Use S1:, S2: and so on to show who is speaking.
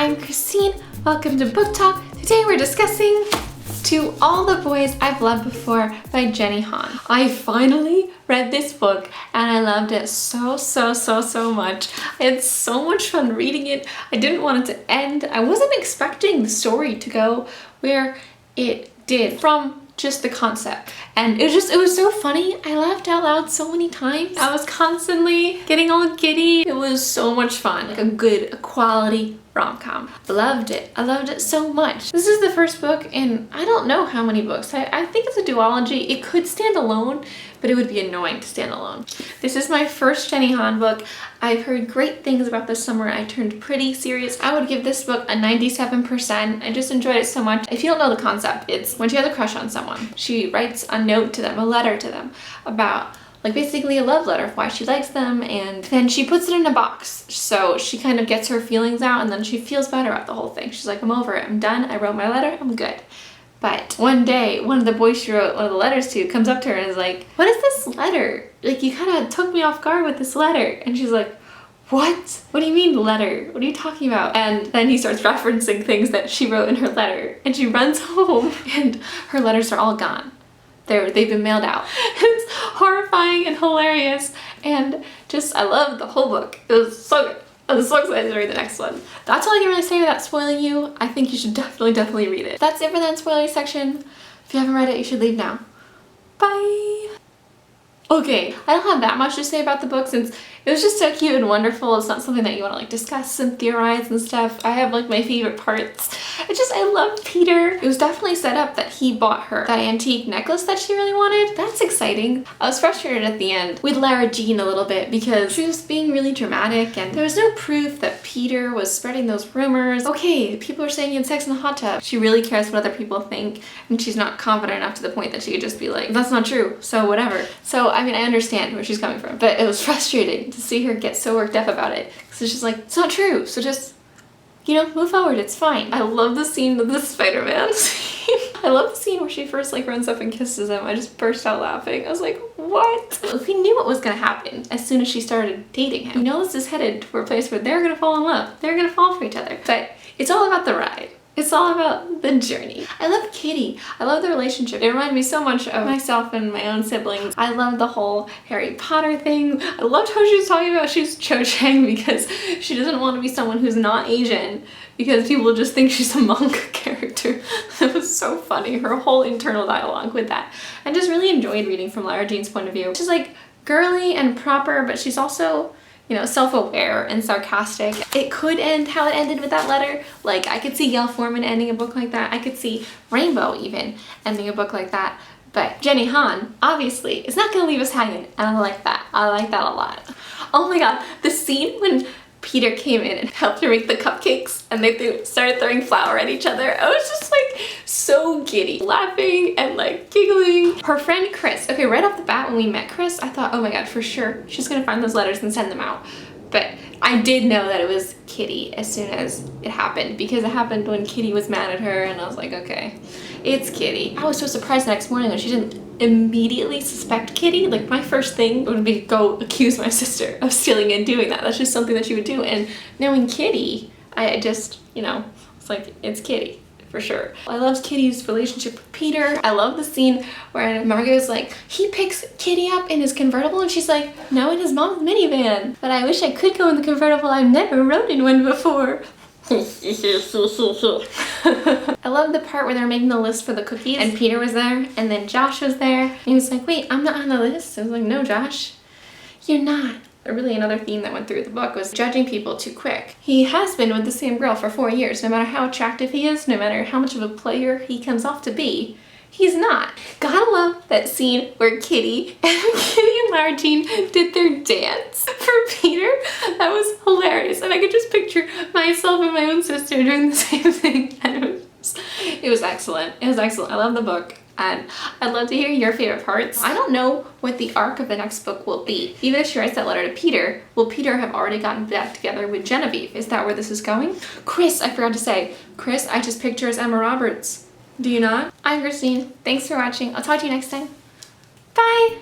S1: I'm Christine. Welcome to Book Talk. Today we're discussing To All the Boys I've Loved Before by Jenny Han. I finally read this book and I loved it so much. I had so much fun reading it. I didn't want it to end. I wasn't expecting the story to go where it did from just the concept, and it was so funny. I laughed out loud so many times. I was constantly getting all giddy. It was so much fun, like a good quality rom-com. I loved it so much. This is the first book in I don't know how many books. I think it's a duology. It could stand alone, but it would be annoying to stand alone. This is my first Jenny Han book. I've heard great things about this summer. I turned pretty serious. I would give this book a 97%. I just enjoyed it so much. If you don't know the concept, it's when she has a crush on someone, she writes a note to them, a letter to them about like basically a love letter of why she likes them, and then she puts it in a box. So she kind of gets her feelings out and then she feels better about the whole thing. She's like, I'm over it, I'm done, I wrote my letter, I'm good. But one day, one of the boys she wrote one of the letters to comes up to her and is like, what is this letter? Like, you kind of took me off guard with this letter. And she's like, what? What do you mean letter? What are you talking about? And then he starts referencing things that she wrote in her letter. And she runs home and her letters are all gone. They've been mailed out. It's horrifying and hilarious. And just, I love the whole book. It was so good. I'm so excited to read the next one. That's all I can really say without spoiling you. I think you should definitely read it. That's it for the unspoilery section. If you haven't read it, you should leave now. Bye! Okay, I don't have that much to say about the book since it was just so cute and wonderful. It's not something that you want to like discuss and theorize and stuff. I have like my favorite parts. I love Peter. It was definitely set up that he bought her that antique necklace that she really wanted. That's exciting. I was frustrated at the end with Lara Jean a little bit because she was being really dramatic and there was no proof that Peter was spreading those rumors. Okay, people are saying he had sex in the hot tub. She really cares what other people think and she's not confident enough to the point that she could just be like, that's not true, so whatever. So I mean, I understand where she's coming from, but it was frustrating to see her get so worked up about it because it's just like, it's not true, so just, you know, move forward, it's fine. I love the scene of the Spider-Man scene. I love the scene where she first like runs up and kisses him. I just burst out laughing. I was like, what? We knew what was gonna happen as soon as she started dating him. We know this is headed for a place where they're gonna fall in love. They're gonna fall for each other. But it's all about the ride. It's all about the journey. I love Kitty. I love the relationship. It reminded me so much of myself and my own siblings. I love the whole Harry Potter thing. I loved how she was talking about she's Cho Chang because she doesn't want to be someone who's not Asian because people just think she's a monk character. It was so funny, her whole internal dialogue with that. I just really enjoyed reading from Lara Jean's point of view. She's like girly and proper, but she's also, you know, self-aware and sarcastic. It could end how it ended with that letter. Like, I could see Gail Forman ending a book like that. I could see Rainbow even ending a book like that. But Jenny Han, obviously, is not gonna leave us hanging, and I like that. I like that a lot. Oh my god, the scene when Peter came in and helped her make the cupcakes and they started throwing flour at each other. I was just like so giddy, laughing and like giggling. Her friend Chris, okay, right off the bat when we met Chris, I thought, oh my god, for sure, she's gonna find those letters and send them out. But I did know that it was Kitty as soon as it happened because it happened when Kitty was mad at her and I was like, okay, it's Kitty. I was so surprised the next morning when she didn't immediately suspect Kitty. Like, my first thing would be go accuse my sister of stealing and doing that. That's just something that she would do. And knowing Kitty, I just, you know, it's like, it's Kitty for sure. I loved Kitty's relationship with Peter. I love the scene where Margot's like, he picks Kitty up in his convertible and she's like, no, in his mom's minivan. But I wish I could go in the convertible. I've never rode in one before. I love the part where they're making the list for the cookies and Peter was there and then Josh was there and he was like, wait, I'm not on the list. I was like, no, Josh, you're not. Really, another theme that went through the book was judging people too quick. He has been with the same girl for 4 years. No matter how attractive he is, no matter how much of a player he comes off to be, he's not. Gotta love that scene where Kitty and Lara Jean did their dance for Peter. That was hilarious. And I could just picture myself and my own sister doing the same thing. And it was excellent. It was excellent. I love the book. And I'd love to hear your favorite parts. I don't know what the arc of the next book will be. Even if she writes that letter to Peter, will Peter have already gotten back together with Genevieve? Is that where this is going? Chris, I forgot to say. Chris, I just picture as Emma Roberts. Do you not? I'm Christine. Thanks for watching. I'll talk to you next time. Bye!